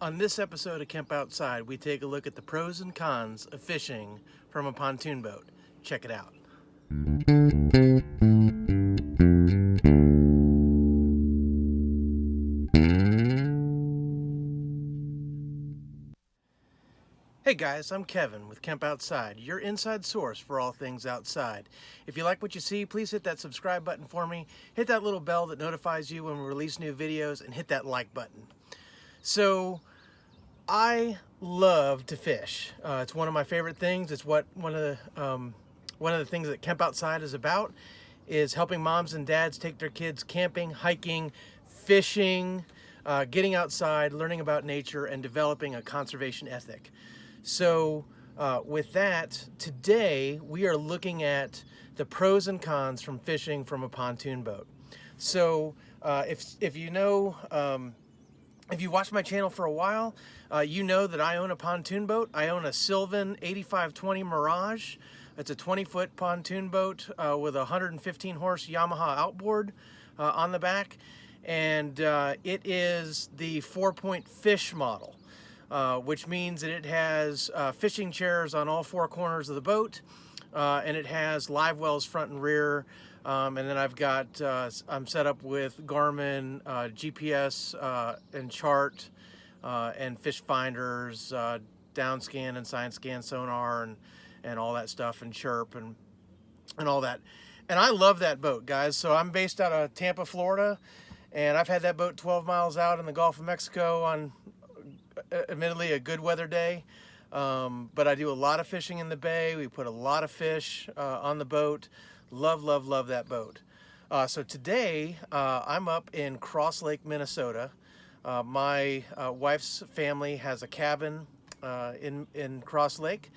On this episode of Kemp Outside, we take a look at the pros and cons of fishing from a pontoon boat. Check it out. Hey guys, I'm Kevin with Kemp Outside, your inside source for all things outside. If you like what you see, please hit that subscribe button for me, hit that little bell that notifies you when we release new videos, and hit that like button. So, I love to fish. It's one of my favorite things. It's what one of the things that Kemp Outside is about, is helping moms and dads take their kids camping, hiking, fishing, getting outside, learning about nature, and developing a conservation ethic. So with that, today we are looking at the pros and cons from fishing from a pontoon boat. So if you know, if you watched my channel for a while, you know that I own a pontoon boat. I own a Sylvan 8520 Mirage. It's a 20-foot pontoon boat with a 115 horse Yamaha outboard on the back. And it is the 4-point fish model. Which means that it has fishing chairs on all four corners of the boat, and it has live wells front and rear, and then I've got, I'm set up with Garmin, GPS and chart, and fish finders, down scan and side scan sonar, and all that stuff, and chirp and all that. And I love that boat, guys. So I'm based out of Tampa, Florida, and I've had that boat 12 miles out in the Gulf of Mexico on admittedly a good weather day, but I do a lot of fishing in the bay. We put a lot of fish on the boat. Love that boat. So today I'm up in Cross Lake, Minnesota. My wife's family has a cabin in Cross Lake,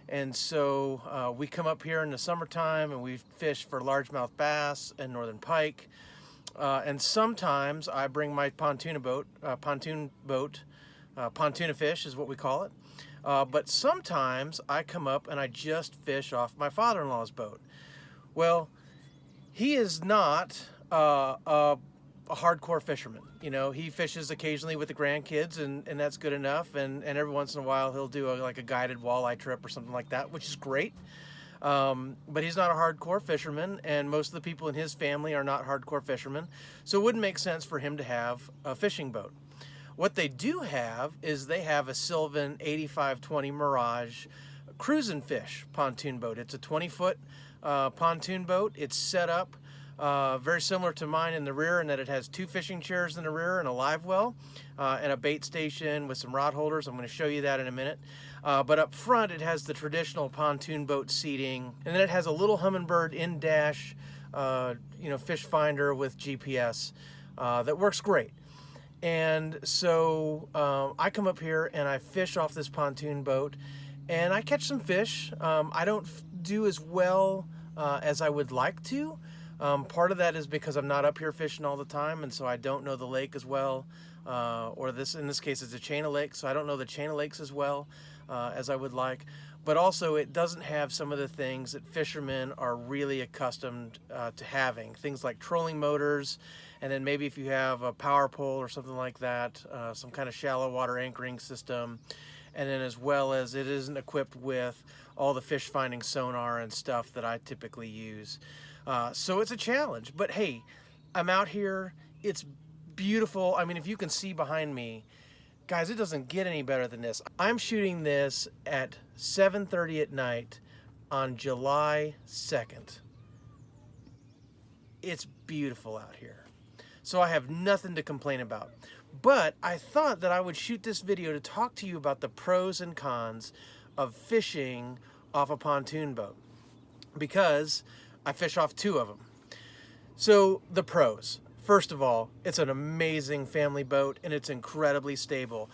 and so we come up here in the summertime and we fish for largemouth bass and northern pike, and sometimes I bring my pontoon boat. Pontoon-A-Fish is what we call it. But sometimes I come up and I just fish off my father-in-law's boat. Well, he is not a hardcore fisherman. You know, he fishes occasionally with the grandkids, and that's good enough. And every once in a while he'll do like a guided walleye trip or something like that, which is great. But he's not a hardcore fisherman, and most of the people in his family are not hardcore fishermen. So it wouldn't make sense for him to have a fishing boat. What they do have is they have a Sylvan 8520 Mirage Cruise-N-Fish pontoon boat. It's a 20-foot pontoon boat. It's set up very similar to mine in the rear, in that it has two fishing chairs in the rear and a live well and a bait station with some rod holders. I'm going to show you that in a minute. But up front it has the traditional pontoon boat seating, and then it has a little Humminbird in-dash fish finder with GPS that works great. And so I come up here and I fish off this pontoon boat, and I catch some fish. I don't do as well as I would like to. Part of that is because I'm not up here fishing all the time, and so I don't know the lake as well. Or in this case, it's a chain of lakes, so I don't know the chain of lakes as well as I would like. But also, it doesn't have some of the things that fishermen are really accustomed to having. Things like trolling motors, and then maybe if you have a power pole or something like that, some kind of shallow water anchoring system. And then as well as it isn't equipped with all the fish finding sonar and stuff that I typically use. So it's a challenge, but hey, I'm out here. It's beautiful. I mean, if you can see behind me, guys, it doesn't get any better than this. I'm shooting this at 7:30 at night on July 2nd. It's beautiful out here. So I have nothing to complain about. But I thought that I would shoot this video to talk to you about the pros and cons of fishing off a pontoon boat, because I fish off two of them. So the pros. First of all, it's an amazing family boat, and it's incredibly stable.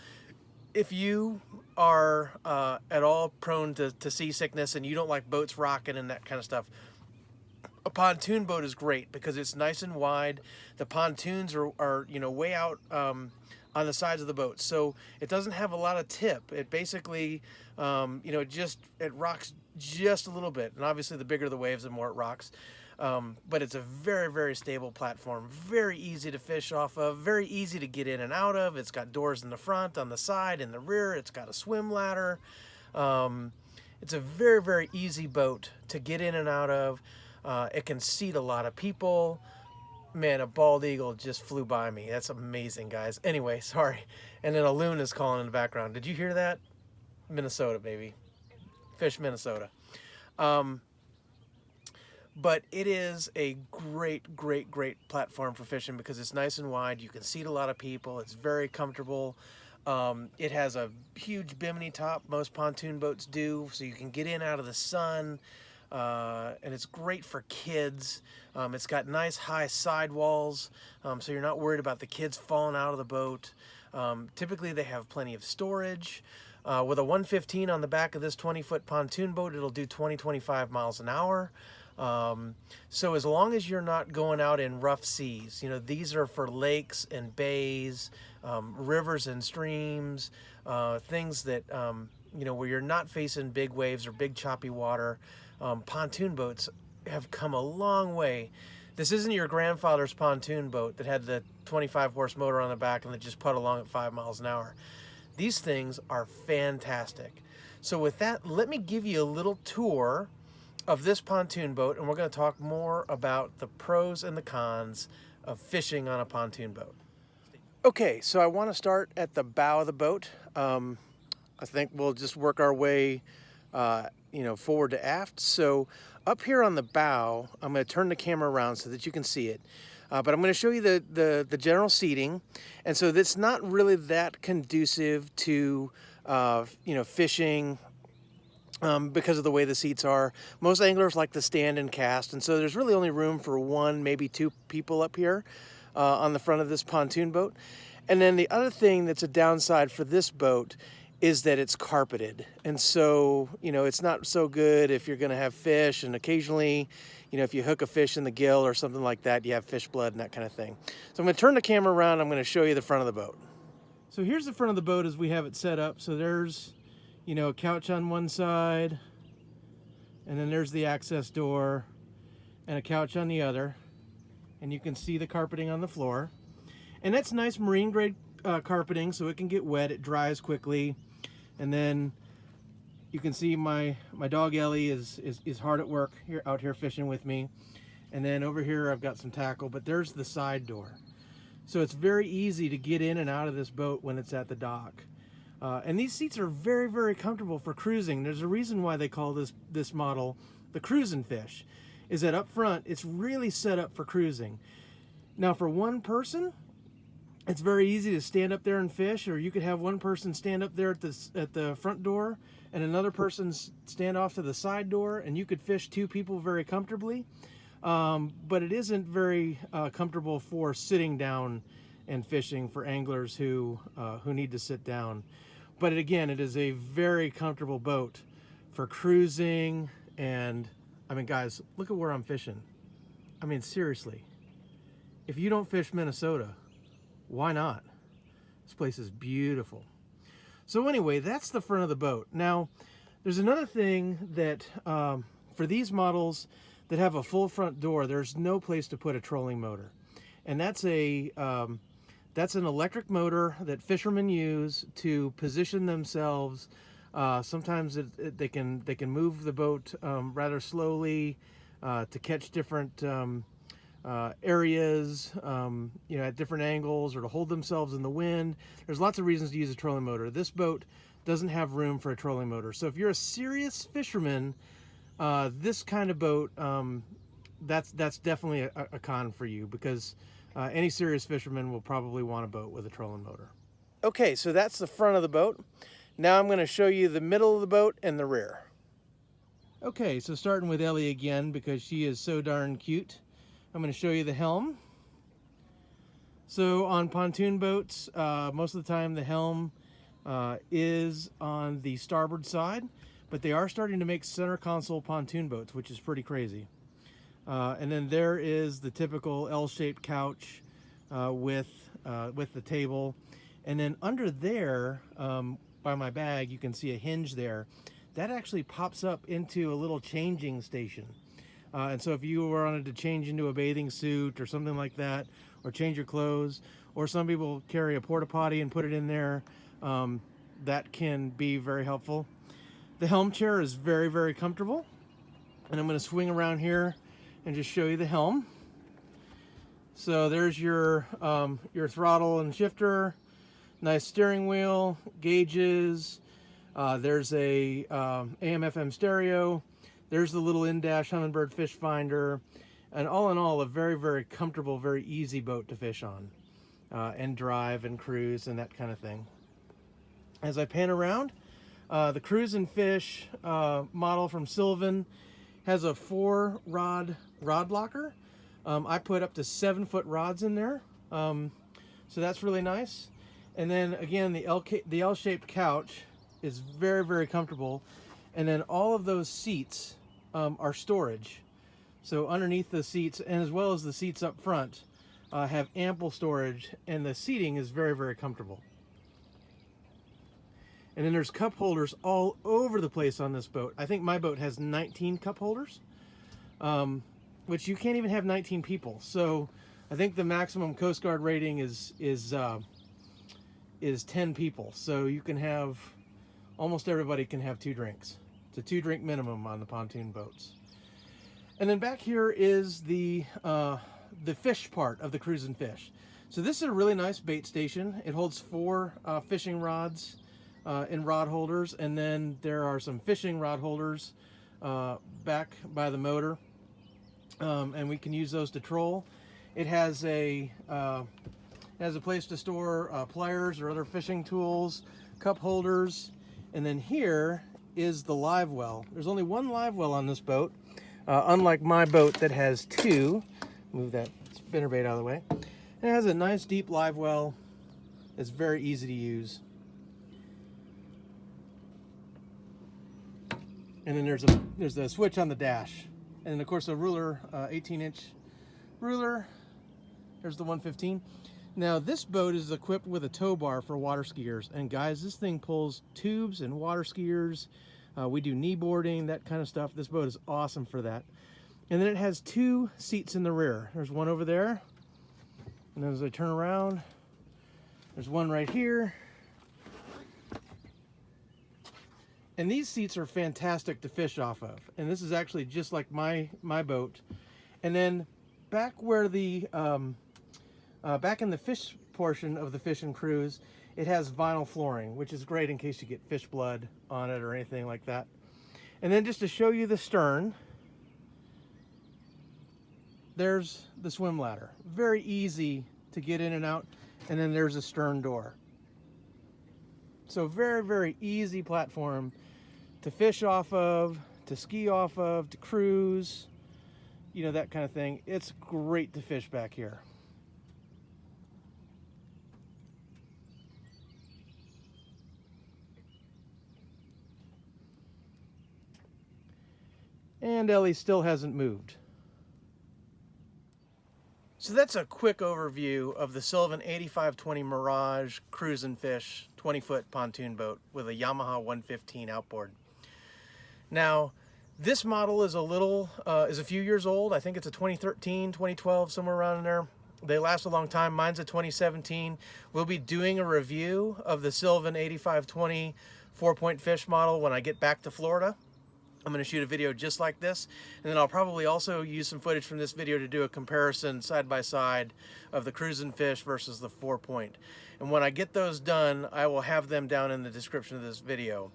If you are at all prone to seasickness and you don't like boats rocking and that kind of stuff, a pontoon boat is great because it's nice and wide. The pontoons are way out on the sides of the boat, so it doesn't have a lot of tip. It basically it rocks just a little bit, and obviously the bigger the waves, the more it rocks. But it's a very, very stable platform, very easy to fish off of, very easy to get in and out of. It's got doors in the front, on the side, in the rear. It's got a swim ladder. It's a very, very easy boat to get in and out of. It can seat a lot of people. Man, a bald eagle just flew by me. That's amazing, guys. Anyway, sorry. And then a loon is calling in the background. Did you hear that? Minnesota, baby. Fish, Minnesota. But it is a great, great, great platform for fishing because it's nice and wide. You can seat a lot of people. It's very comfortable. It has a huge bimini top. Most pontoon boats do, so you can get in out of the sun. And it's great for kids. It's got nice high sidewalls, so you're not worried about the kids falling out of the boat. Typically they have plenty of storage. With a 115 on the back of this 20-foot pontoon boat, it'll do 20-25 miles an hour. So as long as you're not going out in rough seas, you know, these are for lakes and bays, rivers and streams, things that, you know, where you're not facing big waves or big choppy water. Pontoon boats have come a long way. This isn't your grandfather's pontoon boat that had the 25 horse motor on the back and that just put along at 5 miles an hour. These things are fantastic. So with that, let me give you a little tour of this pontoon boat, and we're going to talk more about the pros and the cons of fishing on a pontoon boat. Okay, so I want to start at the bow of the boat. I think we'll just work our way you know, forward to aft. So up here on the bow, I'm going to turn the camera around so that you can see it. But I'm going to show you the general seating. And so that's not really that conducive to, you know, fishing because of the way the seats are. Most anglers like to stand and cast. And so there's really only room for one, maybe two people up here on the front of this pontoon boat. And then the other thing that's a downside for this boat is that it's carpeted. And so, you know, it's not so good if you're gonna have fish, and occasionally, you know, if you hook a fish in the gill or something like that, you have fish blood and that kind of thing. So I'm gonna turn the camera around, I'm gonna show you the front of the boat. So here's the front of the boat as we have it set up. So there's, you know, a couch on one side, and then there's the access door, and a couch on the other. And you can see the carpeting on the floor. And that's nice marine grade carpeting, so it can get wet, it dries quickly. And then you can see my dog Ellie is hard at work here out here fishing with me. And then over here I've got some tackle, but there's the side door. So it's very easy to get in and out of this boat when it's at the dock. And these seats are very, very comfortable for cruising. There's a reason why they call this model the Cruise-N-Fish, is that up front it's really set up for cruising. Now for one person, it's very easy to stand up there and fish, or you could have one person stand up there at the front door and another person stand off to the side door, and you could fish two people very comfortably. But it isn't very comfortable for sitting down and fishing for anglers who need to sit down. But again, it is a very comfortable boat for cruising. And I mean, guys, look at where I'm fishing. I mean, seriously, if you don't fish Minnesota, why not? This place is beautiful. So anyway, that's the front of the boat. Now, there's another thing that for these models that have a full front door, there's no place to put a trolling motor. And that's an electric motor that fishermen use to position themselves. Sometimes they can move the boat rather slowly to catch different areas, you know, at different angles, or to hold themselves in the wind. There's lots of reasons to use a trolling motor. This boat doesn't have room for a trolling motor. So if you're a serious fisherman, this kind of boat, that's definitely a con for you, because any serious fisherman will probably want a boat with a trolling motor. Okay, so that's the front of the boat. Now I'm going to show you the middle of the boat and the rear. Okay, so starting with Ellie again, because she is so darn cute, I'm going to show you the helm. So on pontoon boats, most of the time the helm is on the starboard side, but they are starting to make center console pontoon boats, which is pretty crazy. And then there is the typical L-shaped couch with the table. And then under there, by my bag, you can see a hinge there. That actually pops up into a little changing station. And so if you wanted to change into a bathing suit or something like that, or change your clothes, or some people carry a porta potty and put it in there, that can be very helpful. The helm chair is very, very comfortable. And I'm going to swing around here and just show you the helm. So there's your throttle and shifter, nice steering wheel, gauges. There's a AM/FM stereo. There's the little in-dash Humminbird fish finder. And all in all, a very, very comfortable, very easy boat to fish on and drive and cruise and that kind of thing. As I pan around, the Cruise-N-Fish model from Sylvan has a 4-rod rod locker. I put up to 7-foot rods in there, so that's really nice. And then again, the L-shaped couch is very, very comfortable. And then all of those seats are storage. So underneath the seats, and as well as the seats up front, have ample storage, and the seating is very, very comfortable. And then there's cup holders all over the place on this boat. I think my boat has 19 cup holders, which you can't even have 19 people. So I think the maximum Coast Guard rating is 10 people. So you can have, almost everybody can have 2 drinks. It's a 2-drink minimum on the pontoon boats. And then back here is the fish part of the Cruise-N-Fish. So this is a really nice bait station. It holds 4 fishing rods in rod holders, and then there are some fishing rod holders back by the motor, and we can use those to troll. It has a place to store pliers or other fishing tools, cup holders, and then here is the live well. There's only 1 live well on this boat, unlike my boat that has 2. Move that spinnerbait out of the way. It has a nice deep live well. It's very easy to use. And then there's a switch on the dash, and then of course a ruler, 18-inch ruler. There's the 115. Now this boat is equipped with a tow bar for water skiers, and guys, this thing pulls tubes and water skiers. We do knee boarding, that kind of stuff. This boat is awesome for that. And then it has 2 seats in the rear. There's one over there, and then as I turn around, there's one right here. And these seats are fantastic to fish off of. And this is actually just like my boat. And then back where the back in the fish portion of the Fish and Cruise, it has vinyl flooring, which is great in case you get fish blood on it or anything like that. And then just to show you the stern, there's the swim ladder. Very easy to get in and out. And then there's a stern door. So very, very easy platform to fish off of, to ski off of, to cruise, you know, that kind of thing. It's great to fish back here. And Ellie still hasn't moved. So that's a quick overview of the Sylvan 8520 Mirage Cruise-N-Fish 20-foot pontoon boat with a Yamaha 115 outboard. Now, this model is a few years old. I think it's a 2013, 2012, somewhere around in there. They last a long time. Mine's a 2017. We'll be doing a review of the Sylvan 8520 4-point fish model when I get back to Florida. I'm going to shoot a video just like this, and then I'll probably also use some footage from this video to do a comparison side by side of the Cruise-N-Fish versus the 4-point. And when I get those done, I will have them down in the description of this video.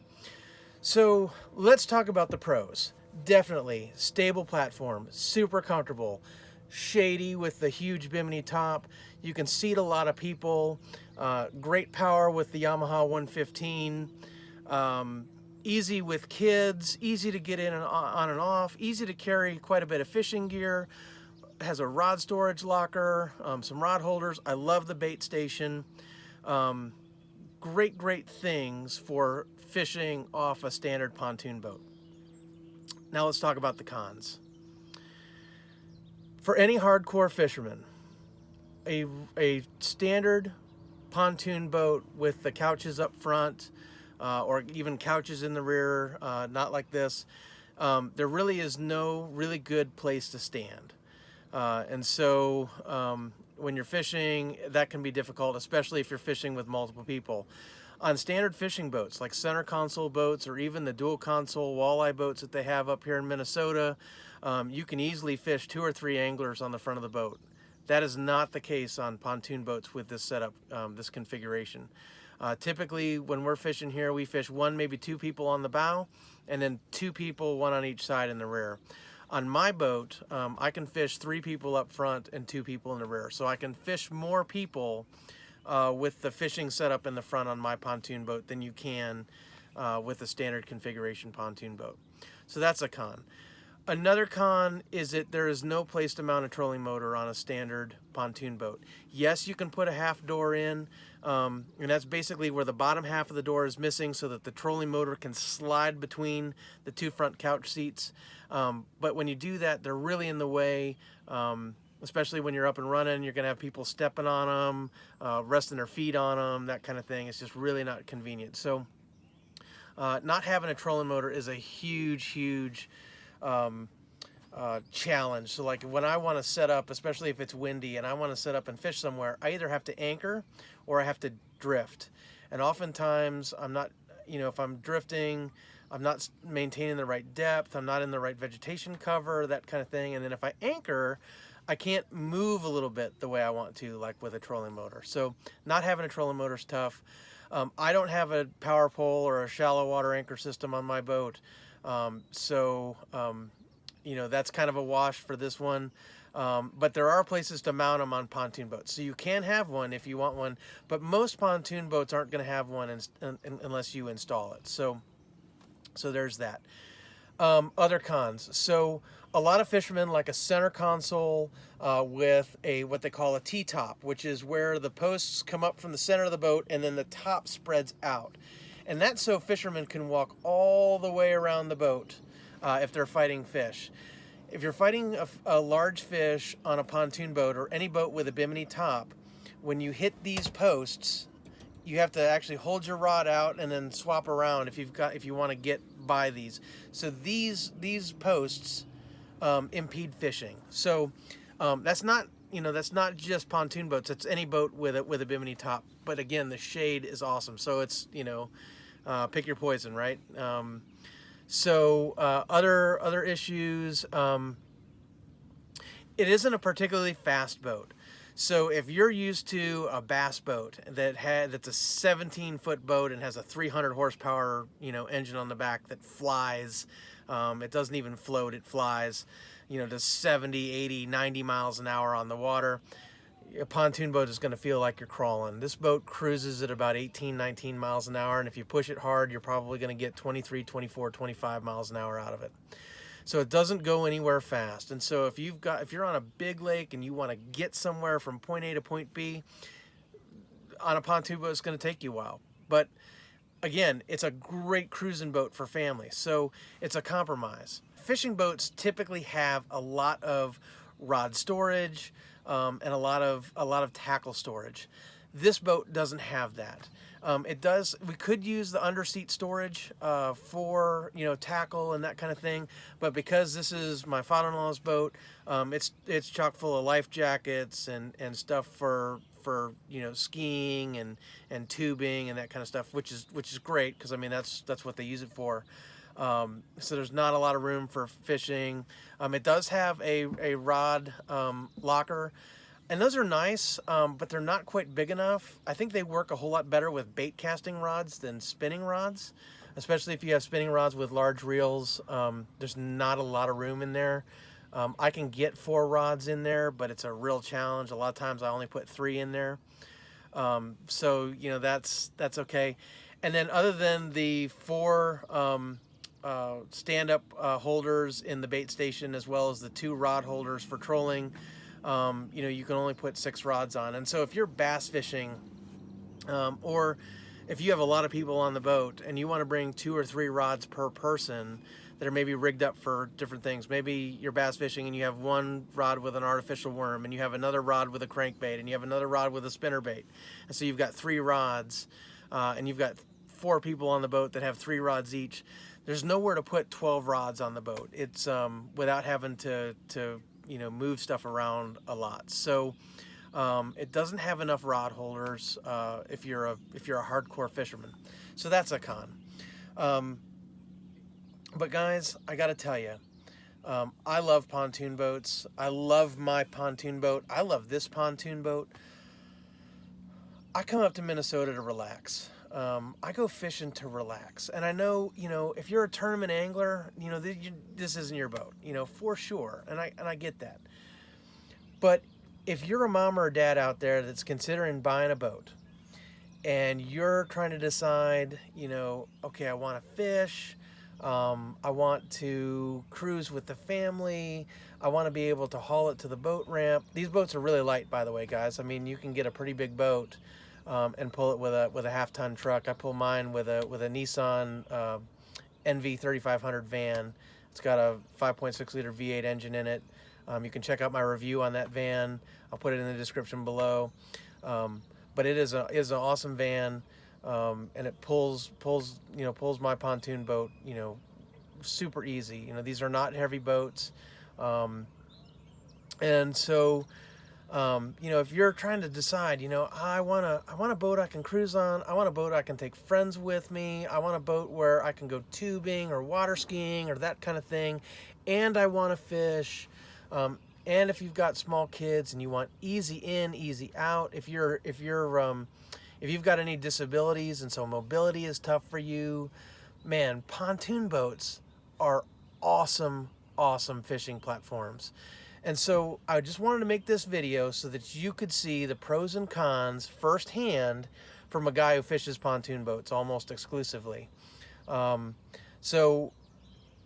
So let's talk about the pros. Definitely stable platform, super comfortable, shady with the huge bimini top. You can seat a lot of people. Great power with the Yamaha 115. Easy with kids, easy to get in and on and off, easy to carry quite a bit of fishing gear. Has a rod storage locker, some rod holders. I love the bait station. Great things for fishing off a standard pontoon boat. Now let's talk about the cons. For any hardcore fisherman, a standard pontoon boat with the couches up front, or even couches in the rear, not like this, there really is no really good place to stand. And so when you're fishing, that can be difficult, especially if you're fishing with multiple people. On standard fishing boats, like center console boats or even the dual console walleye boats that they have up here in Minnesota, you can easily fish 2 or 3 anglers on the front of the boat. That is not the case on pontoon boats with this setup, this configuration. Typically, when we're fishing here, we fish 1, maybe 2 people on the bow, and then 2 people, 1 on each side in the rear. On my boat, I can fish 3 people up front and 2 people in the rear. So I can fish more people with the fishing setup in the front on my pontoon boat than you can with a standard configuration pontoon boat. So that's a con. Another con is that there is no place to mount a trolling motor on a standard pontoon boat. Yes, you can put a half door in, and that's basically where the bottom half of the door is missing so that the trolling motor can slide between the 2 front couch seats. But when you do that, they're really in the way, especially when you're up and running. You're going to have people stepping on them, resting their feet on them, that kind of thing. It's just really not convenient. So not having a trolling motor is a huge challenge. So like when I want to set up, especially if it's windy and I want to set up and fish somewhere, I either have to anchor or I have to drift. And oftentimes I'm not, if I'm drifting, I'm not maintaining the right depth, I'm not in the right vegetation cover, that kind of thing. And then if I anchor, I can't move a little bit the way I want to, like with a trolling motor. So not having a trolling motor is tough. I don't have a power pole or a shallow water anchor system on my boat. That's kind of a wash for this one. But there are places to mount them on pontoon boats. So you can have one if you want one, but most pontoon boats aren't going to have one unless you install it. So there's that. Other cons. So a lot of fishermen like a center console with what they call a T-top, which is where the posts come up from the center of the boat and then the top spreads out. And that's so fishermen can walk all the way around the boat if they're fighting fish. If you're fighting a large fish on a pontoon boat or any boat with a bimini top, when you hit these posts, you have to actually hold your rod out and then swap around if you want to get by these. So these posts impede fishing. So that's not just pontoon boats. It's any boat with a bimini top. But again, the shade is awesome. So it's pick your poison, right? Other issues. It isn't a particularly fast boat. So if you're used to a bass boat that's a 17-foot boat and has a 300 horsepower, engine on the back that flies, it doesn't even float, it flies, to 70, 80, 90 miles an hour on the water. A pontoon boat is going to feel like you're crawling. This boat cruises at about 18, 19 miles an hour, and if you push it hard, you're probably going to get 23, 24, 25 miles an hour out of it. So it doesn't go anywhere fast. And so if you're on a big lake and you want to get somewhere from point A to point B, on a pontoon boat, it's going to take you a while. But again, it's a great cruising boat for families. So it's a compromise. Fishing boats typically have a lot of rod storage and a lot of tackle storage. This boat doesn't have that. It does. We could use the underseat storage for tackle and that kind of thing, but because this is my father-in-law's boat, it's chock full of life jackets and stuff for skiing and tubing and that kind of stuff, which is great because that's what they use it for. So there's not a lot of room for fishing. It does have a rod locker. And those are nice, but they're not quite big enough. I think they work a whole lot better with bait casting rods than spinning rods, especially if you have spinning rods with large reels. There's not a lot of room in there. I can get 4 rods in there, but it's a real challenge. A lot of times I only put 3 in there. So that's okay. And then other than the 4 stand-up holders in the bait station, as well as the 2 rod holders for trolling, you can only put 6 rods on. And so if you're bass fishing, or if you have a lot of people on the boat and you want to bring 2 or 3 rods per person that are maybe rigged up for different things, maybe you're bass fishing and you have 1 rod with an artificial worm, and you have another rod with a crankbait, and you have another rod with a spinnerbait, and so you've got 3 rods, and you've got 4 people on the boat that have 3 rods each, there's nowhere to put 12 rods on the boat. It's without having to you know, move stuff around a lot. So it doesn't have enough rod holders if you're a hardcore fisherman. So that's a con. But guys, I gotta tell you, I love pontoon boats. I love my pontoon boat. I love this pontoon boat. I come up to Minnesota to relax. I go fishing to relax. And I know, you know, if you're a tournament angler, you know, this isn't your boat, you know, for sure. And I get that. But if you're a mom or a dad out there that's considering buying a boat and you're trying to decide, you know, okay, I want to fish, I want to cruise with the family, I want to be able to haul it to the boat ramp. These boats are really light, by the way, guys. I mean, you can get a pretty big boat and pull it with a half-ton truck. I pull mine with a Nissan NV 3500 van. It's got a 5.6 liter V8 engine in it. You can check out my review on that van. I'll put it in the description below. But it is an awesome van, and it pulls my pontoon boat, you know, super easy. You know, these are not heavy boats, and so you know, if you're trying to decide, you know, I want a boat I can cruise on. I want a boat I can take friends with me. I want a boat where I can go tubing or water skiing or that kind of thing, and I want to fish. And if you've got small kids and you want easy in, easy out, if you've got any disabilities and so mobility is tough for you, man, pontoon boats are awesome, awesome fishing platforms. And so I just wanted to make this video so that you could see the pros and cons firsthand from a guy who fishes pontoon boats almost exclusively. So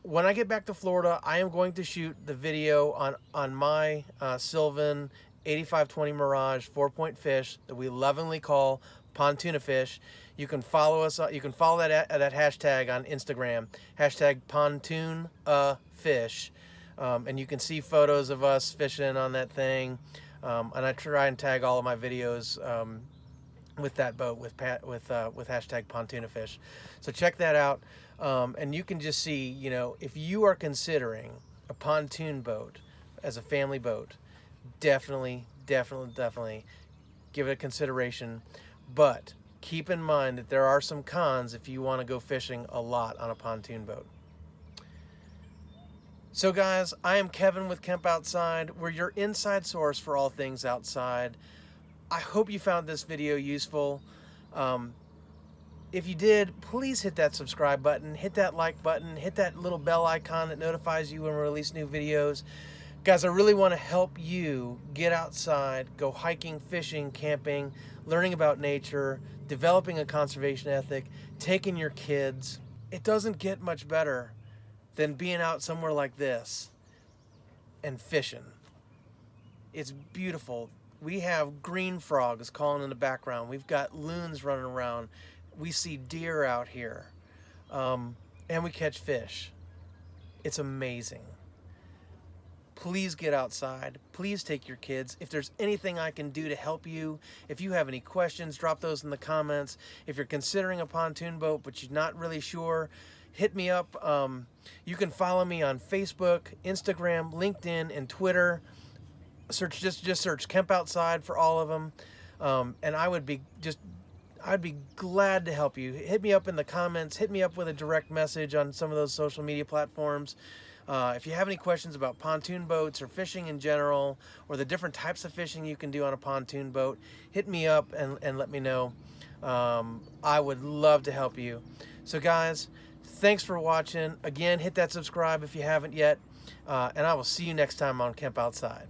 when I get back to Florida, I am going to shoot the video on my Sylvan 8520 Mirage 4-point fish that we lovingly call Pontoon Fish. You can follow us. You can follow that hashtag on Instagram, hashtag Pontoon Fish, and you can see photos of us fishing on that thing. And I try and tag all of my videos with that boat with hashtag Pontoon Fish. So check that out. And you can just see, you know, if you are considering a pontoon boat as a family boat, definitely give it a consideration. But keep in mind that there are some cons if you want to go fishing a lot on a pontoon boat. So guys, I am Kevin with Kemp Outside. We're your inside source for all things outside. I hope you found this video useful. If you did, please hit that subscribe button, hit that like button, hit that little bell icon that notifies you when we release new videos. Guys, I really want to help you get outside, go hiking, fishing, camping, learning about nature, developing a conservation ethic, taking your kids. It doesn't get much better than being out somewhere like this and fishing. It's beautiful. We have green frogs calling in the background. We've got loons running around. We see deer out here, and we catch fish. It's amazing. Please get outside. Please take your kids. If there's anything I can do to help you, if you have any questions, drop those in the comments. If you're considering a pontoon boat but you're not really sure, hit me up. You can follow me on Facebook, Instagram, LinkedIn, and Twitter. Just search Kemp Outside for all of them, and I'd be glad to help you. Hit me up in the comments. Hit me up with a direct message on some of those social media platforms. If you have any questions about pontoon boats or fishing in general, or the different types of fishing you can do on a pontoon boat, hit me up and let me know. I would love to help you. So guys, thanks for watching. Again, hit that subscribe if you haven't yet, and I will see you next time on Kemp Outside.